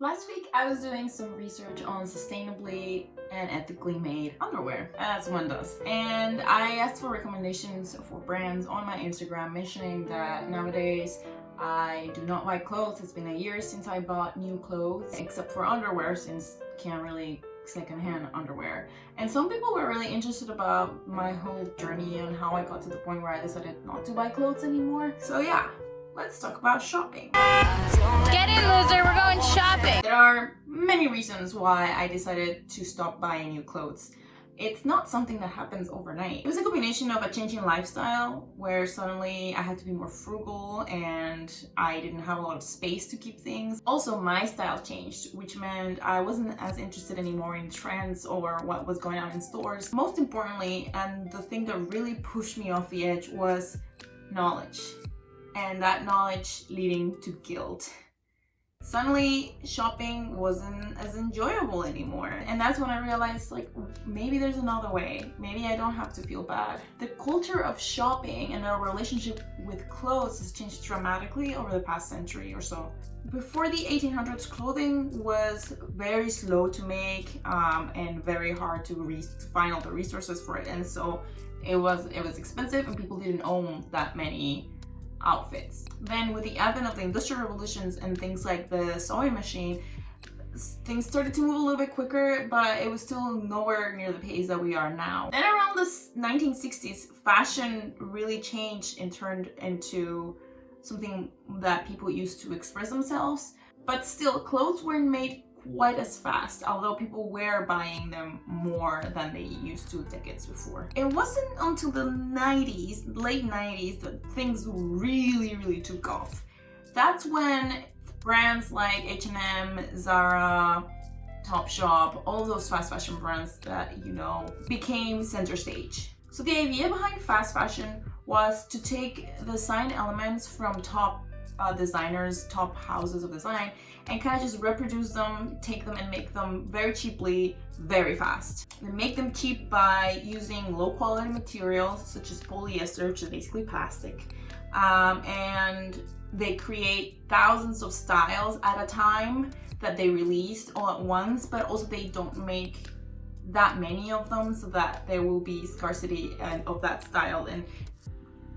Last week I was doing some research on sustainably and ethically made underwear, as one does. And I asked for recommendations for brands on my Instagram, mentioning that nowadays I do not buy clothes. It's been a year since I bought new clothes, except for underwear, since can't really secondhand underwear. And some people were really interested about my whole journey and how I got to the point where I decided not to buy clothes anymore. So yeah, let's talk about shopping. Get in, loser, we're going shopping. There are many reasons why I decided to stop buying new clothes. It's not something that happens overnight. It was a combination of a changing lifestyle where suddenly I had to be more frugal and I didn't have a lot of space to keep things. Also, my style changed, which meant I wasn't as interested anymore in trends or what was going on in stores. Most importantly, and the thing that really pushed me off the edge, was knowledge. And that knowledge leading to guilt. Suddenly, shopping wasn't as enjoyable anymore. And that's when I realized, like, maybe there's another way. Maybe I don't have to feel bad. The culture of shopping and our relationship with clothes has changed dramatically over the past century or so. Before the 1800s, clothing was very slow to make and very hard to find all the resources for it. And so it was expensive and people didn't own that many outfits. Then with the advent of the Industrial Revolutions and things like the sewing machine, things started to move a little bit quicker, but it was still nowhere near the pace that we are now. Then around the 1960s, fashion really changed and turned into something that people used to express themselves. But still, clothes weren't made quite as fast, although people were buying them more than they used to decades before. It wasn't until the 90s, late 90s, that things really took off. That's when brands like H&M, Zara, Topshop, all those fast fashion brands that you know became center stage. So the idea behind fast fashion was to take the design elements from top designers, top houses of design, and kind of just reproduce them, take them and make them very cheaply, very fast. They make them cheap by using low quality materials such as polyester, which is basically plastic, and they create thousands of styles at a time that they released all at once, but also they don't make that many of them so that there will be scarcity of that style and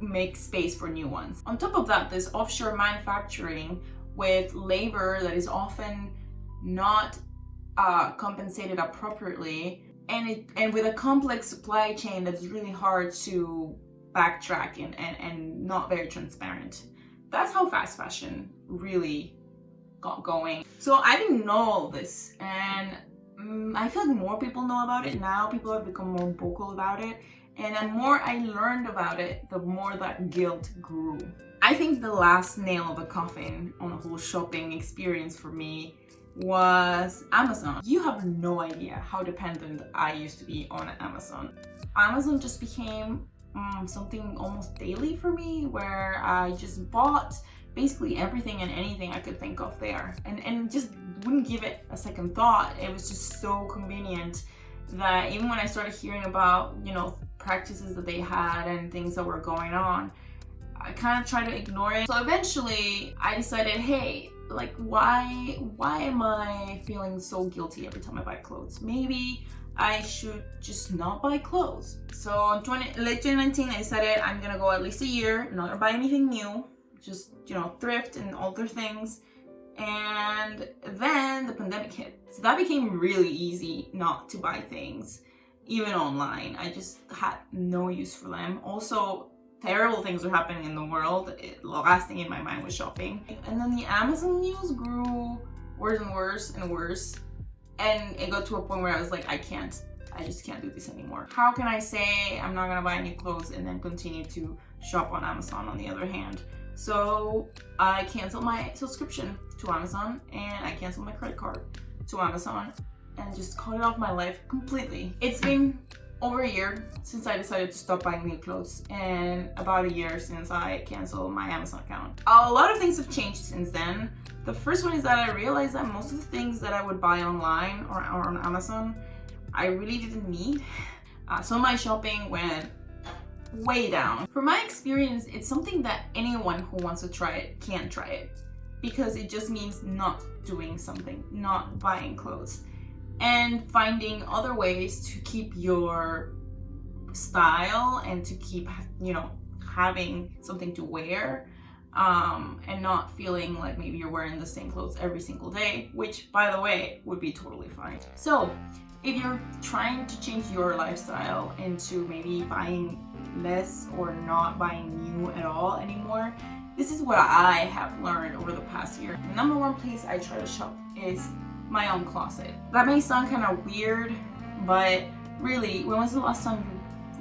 make space for new ones. On top of that, there's offshore manufacturing with labor that is often not compensated appropriately, and with a complex supply chain that's really hard to backtrack and not very transparent. That's how fast fashion really got going. So I didn't know all this, and I feel like more people know about it now. People have become more vocal about it. And the more I learned about it, the more that guilt grew. I think the last nail of the coffin on the whole shopping experience for me was Amazon. You have no idea how dependent I used to be on Amazon. Amazon just became something almost daily for me, where I just bought basically everything and anything I could think of there, and just wouldn't give it a second thought. It was just so convenient that even when I started hearing about, you know, practices that they had and things that were going on, I kind of tried to ignore it. So eventually I decided, hey, like, why am I feeling so guilty every time I buy clothes? Maybe I should just not buy clothes. So in late 2019, I decided I'm gonna go at least a year, not gonna buy anything new, just, you know, thrift and alter things. And then the pandemic hit. So that became really easy not to buy things, even online. I just had no use for them. Also, terrible things were happening in the world. The last thing in my mind was shopping. And then the Amazon news grew worse and worse and worse. And it got to a point where I was like, I just can't do this anymore. How can I say I'm not gonna buy any clothes and then continue to shop on Amazon on the other hand? So I canceled my subscription to Amazon, and I canceled my credit card to Amazon, and just cut it off my life completely. It's been over a year since I decided to stop buying new clothes, and about a year since I canceled my Amazon account. A lot of things have changed since then. The first one is that I realized that most of the things that I would buy online or on Amazon, I really didn't need. So my shopping went way down. From my experience, it's something that anyone who wants to try it can try it. because it just means not doing something, not buying clothes, and finding other ways to keep your style and to keep, you know, having something to wear, and not feeling like maybe you're wearing the same clothes every single day, which, by the way, would be totally fine. So if you're trying to change your lifestyle into maybe buying less or not buying new at all anymore, this is what I have learned over the past year. The number one place I try to shop is my own closet. That may sound kind of weird, but really, when was the last time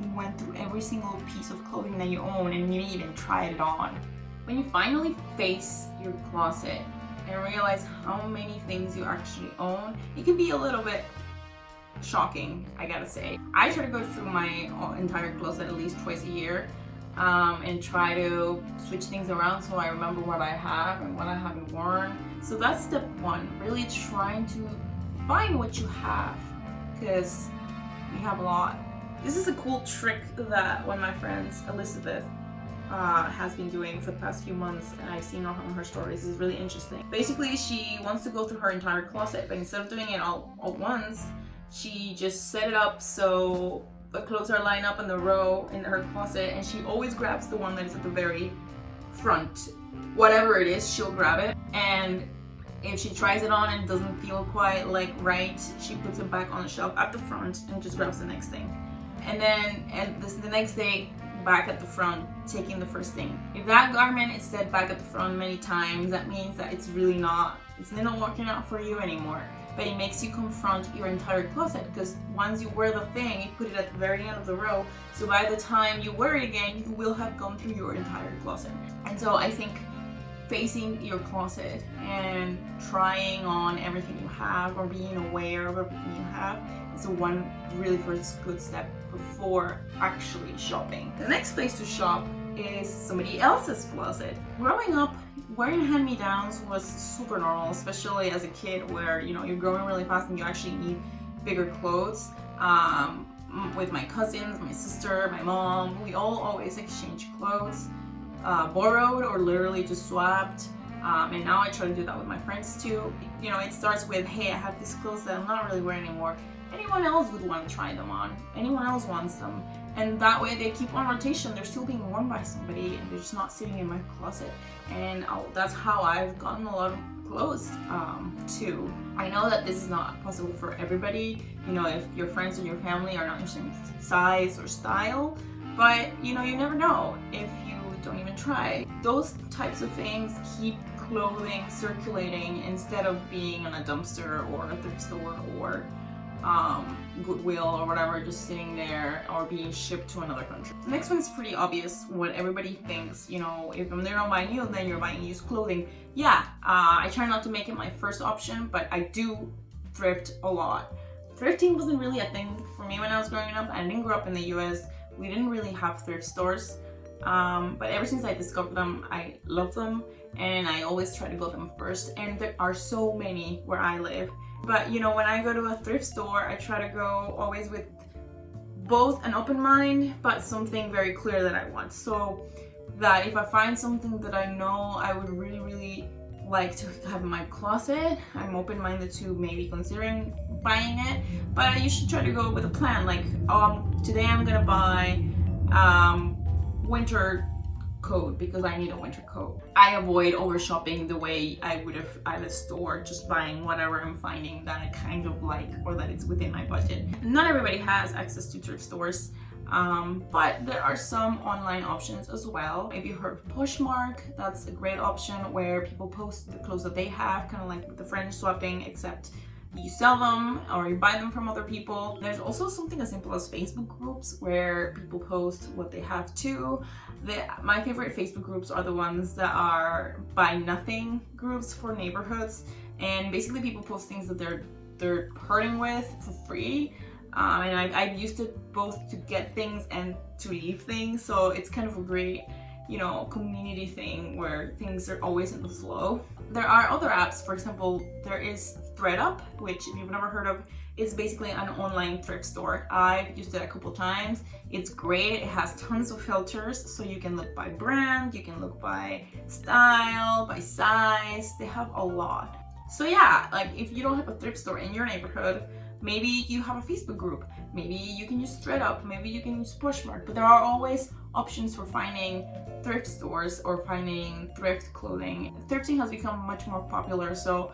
you went through every single piece of clothing that you own and you didn't even try it on? When you finally face your closet and realize how many things you actually own, it can be a little bit shocking, I gotta say. I try to go through my entire closet at least twice a year, and try to switch things around so I remember what I have and what I haven't worn. So that's step one, really trying to find what you have, because we have a lot. This is a cool trick that one of my friends, Elizabeth, has been doing for the past few months, and I've seen on her stories. It's really interesting. Basically, she wants to go through her entire closet, but instead of doing it all at once, she just set it up so the clothes are lined up in the row in her closet, and she always grabs the one that is at the very front. Whatever it is, she'll grab it, and if she tries it on and doesn't feel quite like right, she puts it back on the shelf at the front and just grabs the next thing. And then the next day, back at the front, taking the first thing. If that garment is set back at the front many times, that means that it's not working out for you anymore. But it makes you confront your entire closet, because once you wear the thing, you put it at the very end of the row, so by the time you wear it again, you will have gone through your entire closet. And so I think facing your closet and trying on everything you have, or being aware of everything you have, is one really first good step before actually shopping. The next place to shop is somebody else's closet. Growing up, wearing hand-me-downs was super normal, especially as a kid, where, you know, you're growing really fast and you actually need bigger clothes. With my cousins, my sister, my mom, we all always exchanged clothes, borrowed or literally just swapped. And now I try to do that with my friends too. You know, it starts with, hey, I have these clothes that I'm not really wearing anymore. Anyone else would want to try them on. Anyone else wants them. And that way they keep on rotation. They're still being worn by somebody, and they're just not sitting in my closet. And that's how I've gotten a lot of clothes too. I know that this is not possible for everybody. You know, if your friends and your family are not your same size or style, but you know, you never know if you don't even try. Those types of things keep clothing circulating instead of being in a dumpster or a thrift store or Goodwill or whatever, just sitting there or being shipped to another country. The next one is pretty obvious, what everybody thinks. You know, if they're not buying new, then you're buying used clothing. Yeah, I try not to make it my first option, but I do thrift a lot. Thrifting wasn't really a thing for me when I was growing up. I didn't grow up in the US. We didn't really have thrift stores. But ever since I discovered them, I love them, and I always try to go them first. And there are so many where I live. But you know, when I go to a thrift store, I try to go always with both an open mind, but something very clear that I want. So that if I find something that I know I would really, really like to have in my closet, I'm open-minded to maybe considering buying it. But you should try to go with a plan. Like, today I'm gonna buy winter coat because I need a winter coat. I avoid over shopping the way I would have at a store, just buying whatever I'm finding that I kind of like or that it's within my budget. Not everybody has access to thrift stores, but there are some online options as well. If you heard of Poshmark, that's a great option where people post the clothes that they have, kind of like the friend swapping, except you sell them or you buy them from other people. There's also something as simple as Facebook groups where people post what they have too. My favorite Facebook groups are the ones that are buy nothing groups for neighborhoods, and basically people post things that they're parting with for free. And I've used it both to get things and to leave things, so it's kind of a great, community thing where things are always in the flow. There are other apps. For example, there is ThredUp, which if you've never heard of, is basically an online thrift store. I've used it a couple times. It's great. It has tons of filters, so you can look by brand, you can look by style, by size. They have a lot. So yeah, like if you don't have a thrift store in your neighborhood, maybe you have a Facebook group, maybe you can use ThredUp, maybe you can use Poshmark, but there are always options for finding thrift stores or finding thrift clothing. Thrifting has become much more popular, so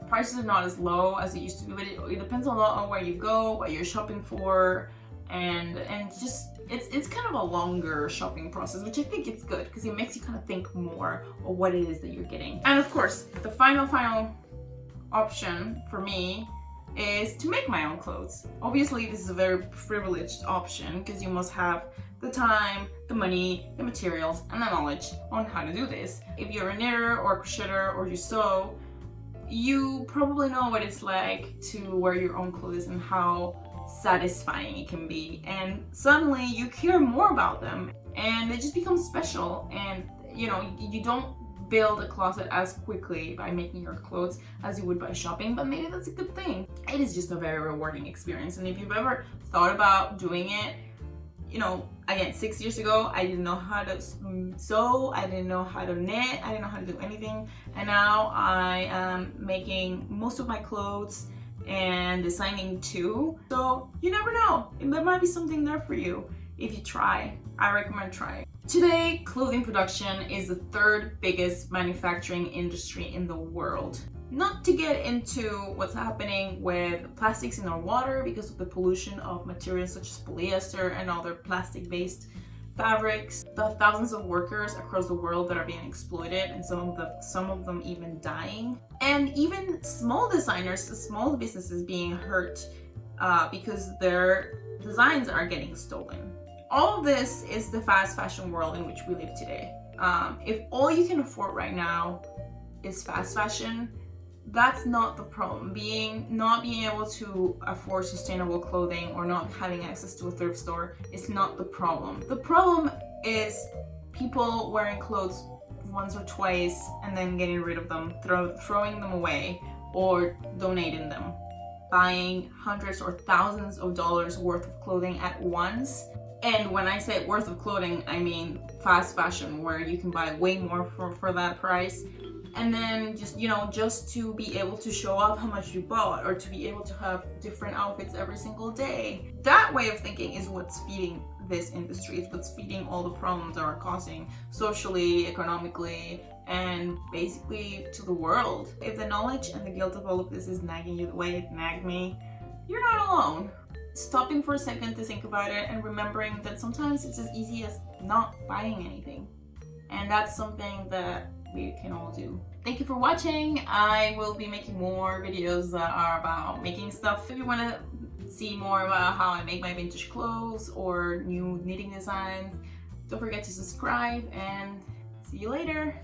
prices are not as low as it used to be, but it depends a lot on where you go, what you're shopping for, and just it's kind of a longer shopping process, which I think it's good because it makes you kind of think more of what it is that you're getting. And of course, the final option for me is to make my own clothes. Obviously, this is a very privileged option because you must have the time, the money, the materials, and the knowledge on how to do this. If you're a knitter or a crocheter or you sew, you probably know what it's like to wear your own clothes and how satisfying it can be. And suddenly you care more about them and they just become special. And you don't build a closet as quickly by making your clothes as you would by shopping, but maybe that's a good thing. It is just a very rewarding experience. And if you've ever thought about doing it, again, 6 years ago, I didn't know how to sew, I didn't know how to knit, I didn't know how to do anything. And now I am making most of my clothes and designing too. So you never know, there might be something there for you if you try. I recommend trying. Today, clothing production is the third biggest manufacturing industry in the world. Not to get into what's happening with plastics in our water because of the pollution of materials such as polyester and other plastic-based fabrics, the thousands of workers across the world that are being exploited and some of them even dying, and even small designers, small businesses being hurt because their designs are getting stolen. All of this is the fast fashion world in which we live today. If all you can afford right now is fast fashion, that's not the problem. Not being able to afford sustainable clothing or not having access to a thrift store is not the problem. The problem is people wearing clothes once or twice and then getting rid of them, throwing them away or donating them, buying hundreds or thousands of dollars worth of clothing at once. And when I say worth of clothing, I mean fast fashion, where you can buy way more for that price. And then just to be able to show off how much you bought or to be able to have different outfits every single day. That way of thinking is what's feeding this industry. It's what's feeding all the problems that are causing socially, economically, and basically to the world. If the knowledge and the guilt of all of this is nagging you the way it nagged me, you're not alone. Stopping for a second to think about it and remembering that sometimes it's as easy as not buying anything. And that's something that we can all do. Thank you for watching. I will be making more videos that are about making stuff. If you want to see more about how I make my vintage clothes or new knitting designs, don't forget to subscribe and see you later.